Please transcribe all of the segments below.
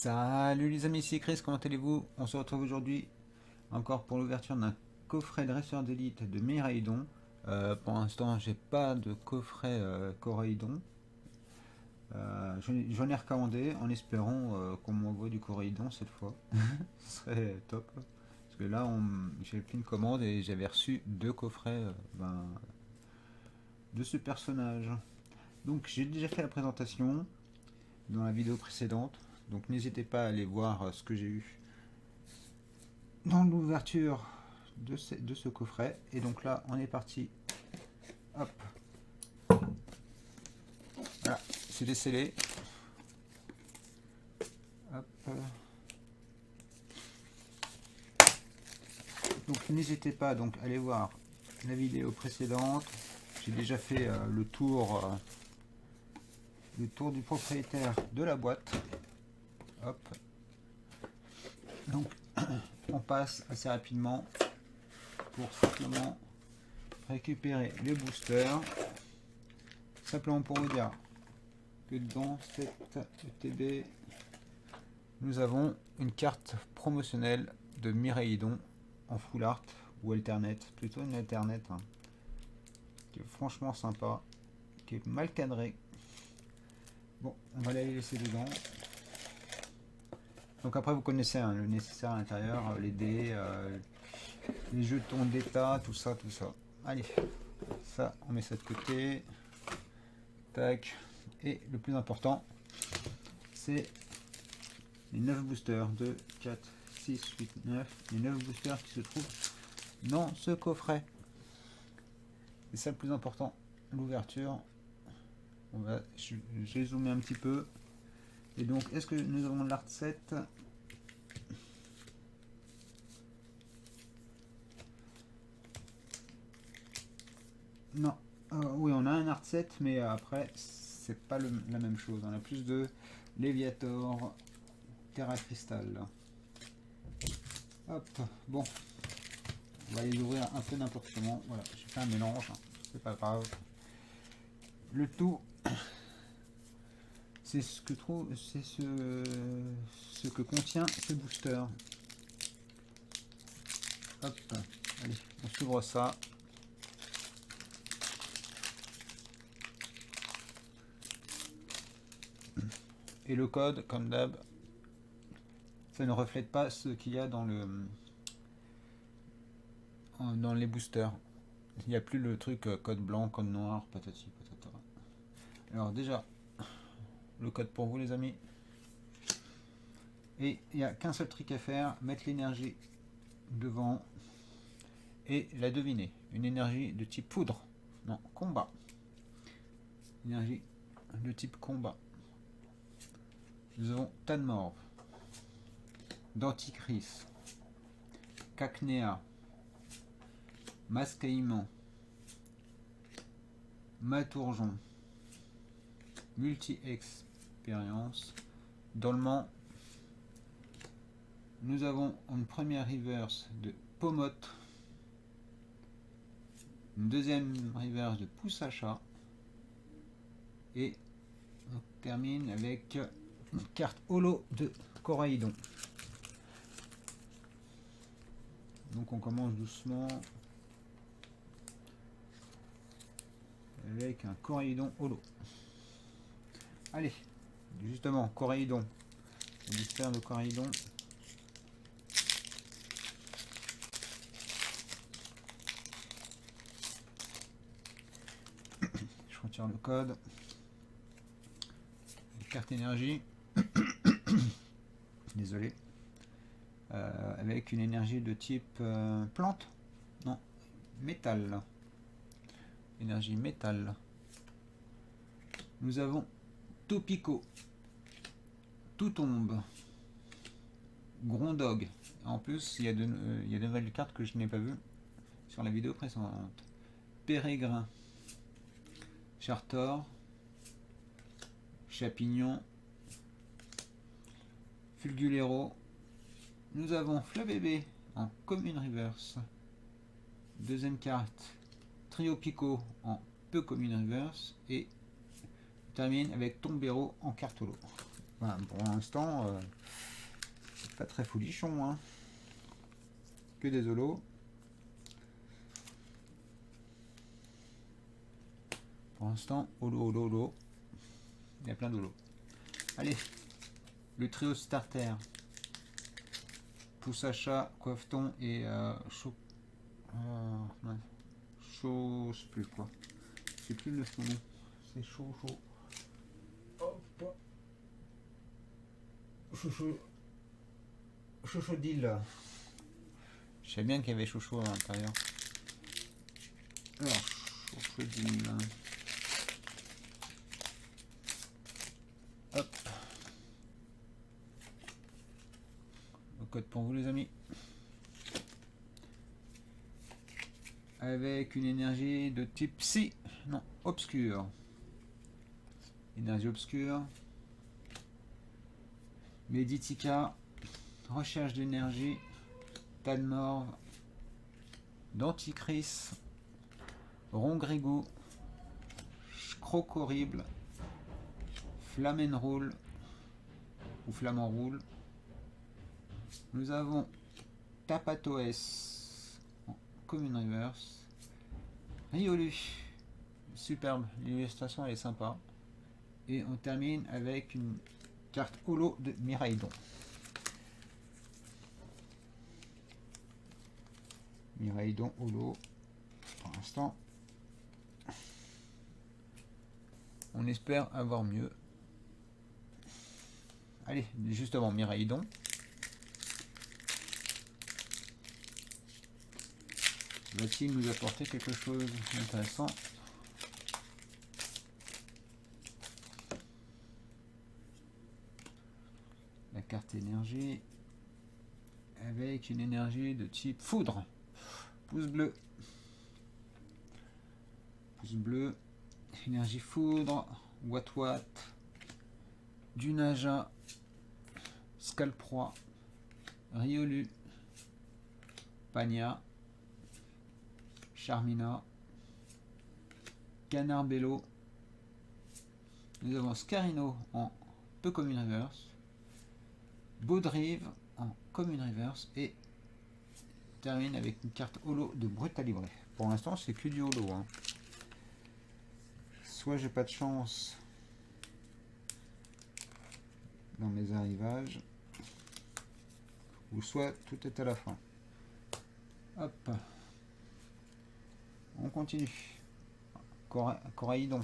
Salut les amis, c'est Chris, comment allez-vous? On se retrouve aujourd'hui encore pour l'ouverture d'un coffret dresseur d'élite de Miraidon. Pour l'instant, j'ai pas de coffret Coraidon. J'en ai recommandé en espérant qu'on m'envoie du Coraidon cette fois. Ce serait top. Parce que là, j'ai fait une commande et j'avais reçu deux coffrets de ce personnage. Donc j'ai déjà fait la présentation dans la vidéo précédente. Donc n'hésitez pas à aller voir ce que j'ai eu dans l'ouverture de ce coffret. Et donc là, on est parti. Hop. Voilà, c'est décellé. Hop. Donc n'hésitez pas donc à aller voir la vidéo précédente. J'ai déjà fait le tour du propriétaire de la boîte. Hop. Donc on passe assez rapidement pour simplement récupérer les boosters. Simplement pour vous dire que dans cette ETB, nous avons une carte promotionnelle de Miraidon en full art ou alternate, plutôt une alternate, hein, qui est franchement sympa, qui est mal cadrée. Bon, on va la laisser dedans. Donc après vous connaissez hein, le nécessaire à l'intérieur, les dés, les jetons d'état, tout ça, tout ça. Allez, ça on met ça de côté. Tac. Et le plus important, c'est les 9 boosters. 2, 4, 6, 8, 9. Les 9 boosters qui se trouvent dans ce coffret. C'est ça le plus important. L'ouverture. J'ai zoomé un petit peu. Et donc, est-ce que nous avons l'art 7? Non. Oui, on a un art 7, mais après, c'est pas la même chose. On a plus de Léviator, Terra Cristal. Hop, bon. On va les ouvrir un peu n'importe comment. Voilà, j'ai fait un mélange, hein. C'est pas grave. Le tout, c'est ce que contient ce booster. Hop, allez, on s'ouvre ça. Et le code, comme d'hab, ça ne reflète pas ce qu'il y a dans les boosters. Il n'y a plus le truc code blanc, code noir, patati patata. Alors déjà, le code pour vous les amis. Et il n'y a qu'un seul truc à faire, mettre l'énergie devant et la deviner. Une énergie de type poudre. Non, combat. Énergie de type combat. Nous avons Tanmorv, Denticris, Cacnea, Mascaïman, Matourjon, Multi-Expérience. Dolman. Nous avons une première reverse de Pomote, une deuxième reverse de Poussacha, et on termine avec une carte holo de Coraidon. Donc on commence doucement avec un Coraidon holo. Allez, justement, Coraidon. Le mystère de Coraidon. Je retire le code. Carte énergie. Désolé. Avec une énergie de type plante. Non, métal. Énergie métal. Nous avons Topico. Tout tombe. Grondog. En plus, il y a de nouvelles cartes que je n'ai pas vues sur la vidéo précédente. Pérégrin. Chartor. Chapignon. Fulgulero. Nous avons Flabébé en commune reverse. Deuxième carte, Trio Pico en peu commune reverse. Et termine avec Tombero en carte holo. Voilà, pour l'instant, C'est pas très folichon, hein. Que des holos. Pour l'instant, holo. Il y a plein d'holos. Allez, le trio starter. Poussacha, Coiffeton et Chaud. Chaud, je sais plus quoi. Je sais plus le nom. C'est chaud. Hop. Chouchou d'île. Je sais bien qu'il y avait chouchou à l'intérieur. Alors, chouchou d'île. Hop. Le code pour vous les amis. Avec une énergie de type psy. Non, obscur. Énergie obscure. Meditica. Recherche d'énergie. Talmor. Denticris. Rongrigou. Crocorrible. Flamenroule. Ou Flamanroule. Nous avons Tapatoès en Commune Reverse. Riolu. Superbe. L'illustration elle est sympa. Et on termine avec une carte holo de Miraidon. Miraidon holo. Pour l'instant, on espère avoir mieux. Allez, justement, Miraidon. Va-t-il nous apporter quelque chose d'intéressant? La carte énergie avec une énergie de type foudre. Pouce bleu. Pouce bleu. Énergie foudre. Wat. Dunaja. Scalproie. Riolu. Pagna. Charmina. Canarbello. Nous avons Scarino en peu commune reverse. Baudrive en commune reverse. Et termine avec une carte holo de Brutalibré. Pour l'instant, c'est que du holo. Hein. Soit j'ai pas de chance dans mes arrivages, ou soit tout est à la fin. Hop. On continue. Coraïdon.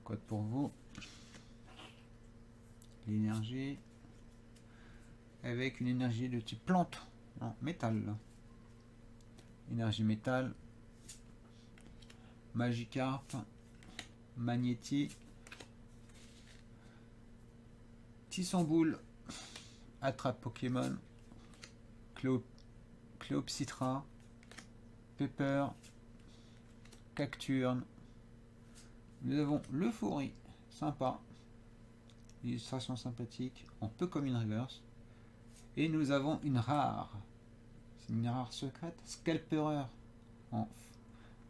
Code pour vous. L'énergie. Avec une énergie de type plante. Non, métal. Énergie métal. Magikarp. Magnéti. Tissamboule. Attrape Pokémon. Cléopsitra. Pepper. Cacturne. Nous avons le Foury, sympa, illustration sympathique, en peu comme une reverse. Et nous avons une rare, c'est une rare secrète, Scalperer en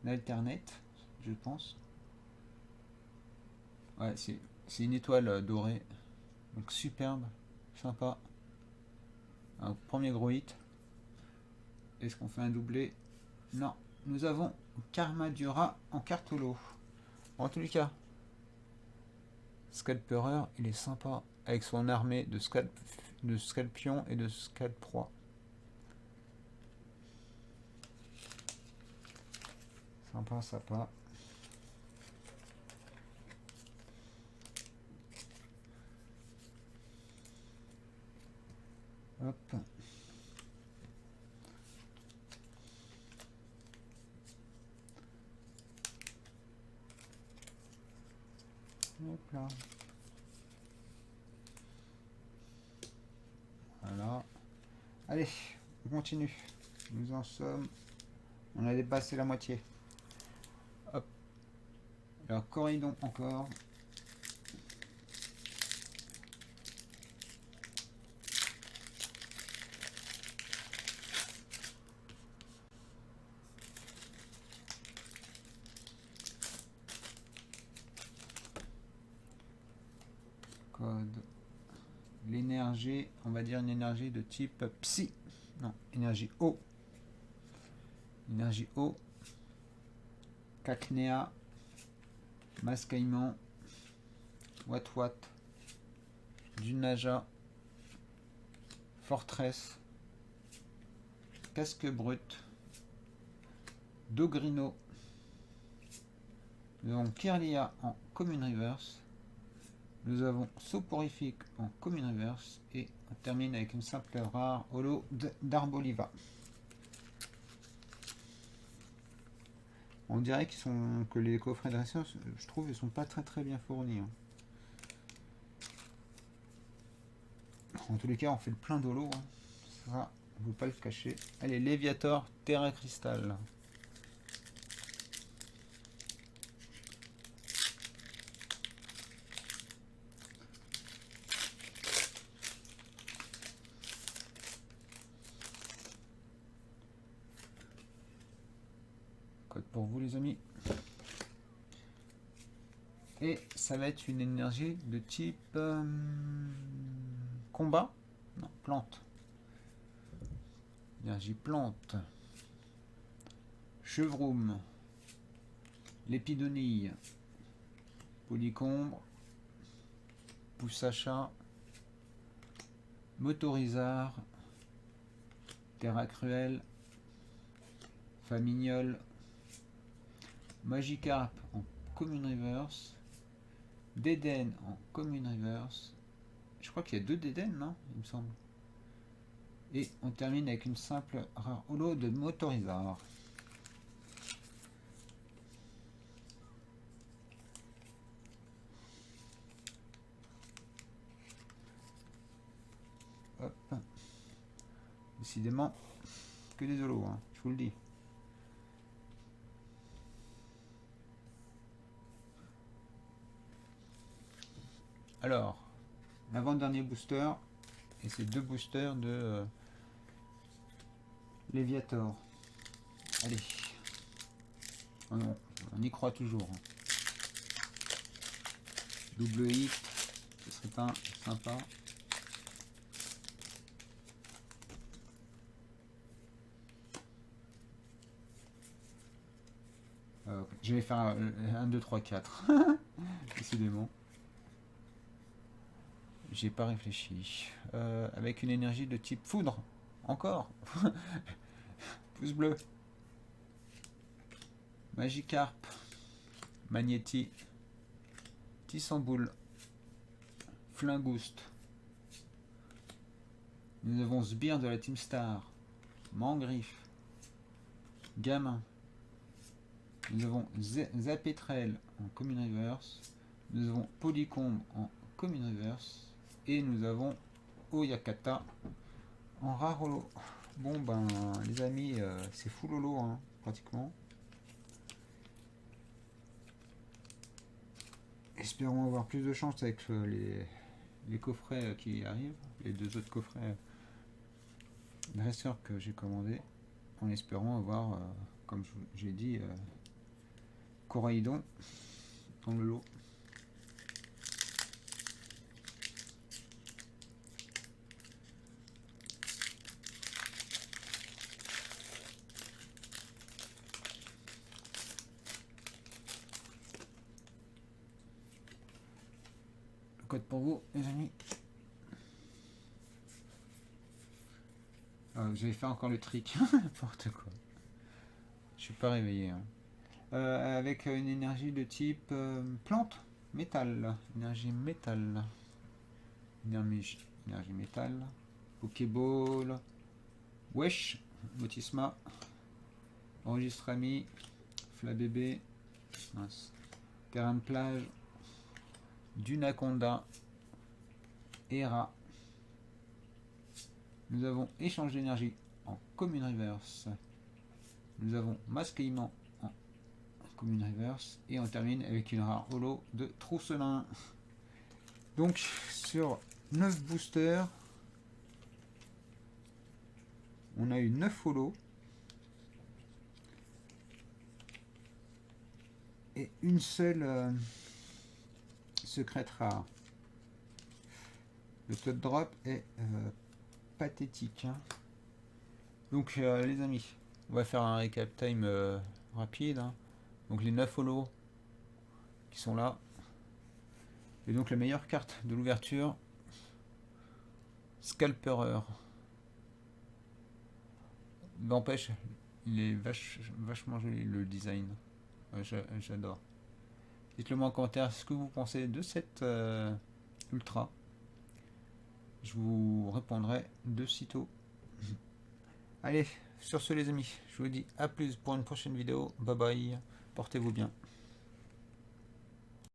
alternate, je pense. Ouais, c'est une étoile dorée, donc superbe, sympa. Un premier gros hit. Est-ce qu'on fait un doublé? Non. Nous avons Karmadura en carte holo. En tous les cas, Scalperer, il est sympa avec son armée de Scalpion et de Scalproie. Sympa. Hop. Hop là. Voilà. Allez, on continue. Nous en sommes. On a dépassé la moitié. Hop. Alors, Coraïdon encore. l'énergie, on va dire une énergie de type psy. Non, énergie eau. Énergie eau. Cacnea. Mascaïman. Wat. Dunaja. Fortress. Casque brut. Dogrino. Nous avons Kirlia en commune reverse. Nous avons Soporifique en commune reverse. Et on termine avec une simple rare holo d'Arboliva. On dirait que les coffrets dresseurs, je trouve, ils sont pas très bien fournis. Hein. En tous les cas, on fait le plein d'holo. Hein. Ça, on ne peut pas le cacher. Allez, Léviator, Terra Cristal. Code pour vous, les amis. Et ça va être une énergie de type combat. Non, plante. Énergie plante. Chevroum. Lépidonille. Polycombre. Poussacha. Motorizard. Terra Cruel. Famignol. Magikarp en commune reverse. Déden en commune reverse. Je crois qu'il y a 2 Déden, non? Il me semble. Et on termine avec une simple rare holo de Motorizard. Hop. Décidément, que des holos, hein, je vous le dis. Alors, l'avant-dernier booster, et c'est 2 boosters de Léviator. Allez. Oh non, on y croit toujours. Hein. Double hit, ce serait pas sympa. Je vais faire 1, 2, 3, 4. Décidément. J'ai pas réfléchi. Avec une énergie de type foudre. Encore. Pouce bleu. Magikarp. Magnéti. Tissamboule. Flingouste. Nous avons Sbire de la Team Star. Mangriffe. Gamin. Nous avons Zapetrel en commune reverse. Nous avons Polycombe en commune reverse. Et nous avons Oyakata en rare holo. Bon ben les amis, c'est full holo hein, pratiquement. Espérons avoir plus de chance avec les coffrets qui arrivent, les 2 autres coffrets dresseurs que j'ai commandés, en espérant avoir, comme j'ai dit, Coraïdon dans le lot. Le code pour vous, les amis. J'avais fait encore le trick, n'importe quoi. Je suis pas réveillé. Hein. Avec une énergie de type plante, métal, énergie métal, énergie métal, Pokéball, Wesh, Motisma, Enregistre Ami, Flabébé, Terrain de plage, Dunaconda, Hera. Nous avons échange d'énergie en commune reverse. Nous avons Mascaïman en commune reverse. Et on termine avec une rare holo de Trousselin. Donc sur 9 boosters, on a eu 9 holos. Et une seule secrète rare. Le taux de drop est pathétique. Hein. Donc les amis, on va faire un recap time rapide. Hein. Donc les 9 holos qui sont là. Et donc la meilleure carte de l'ouverture, Scalperer. N'empêche, il est vachement joli le design. J'adore. Dites-le moi en commentaire ce que vous pensez de cette ultra. Je vous répondrai de sitôt. Allez, sur ce les amis, je vous dis à plus pour une prochaine vidéo. Bye bye, portez-vous bien.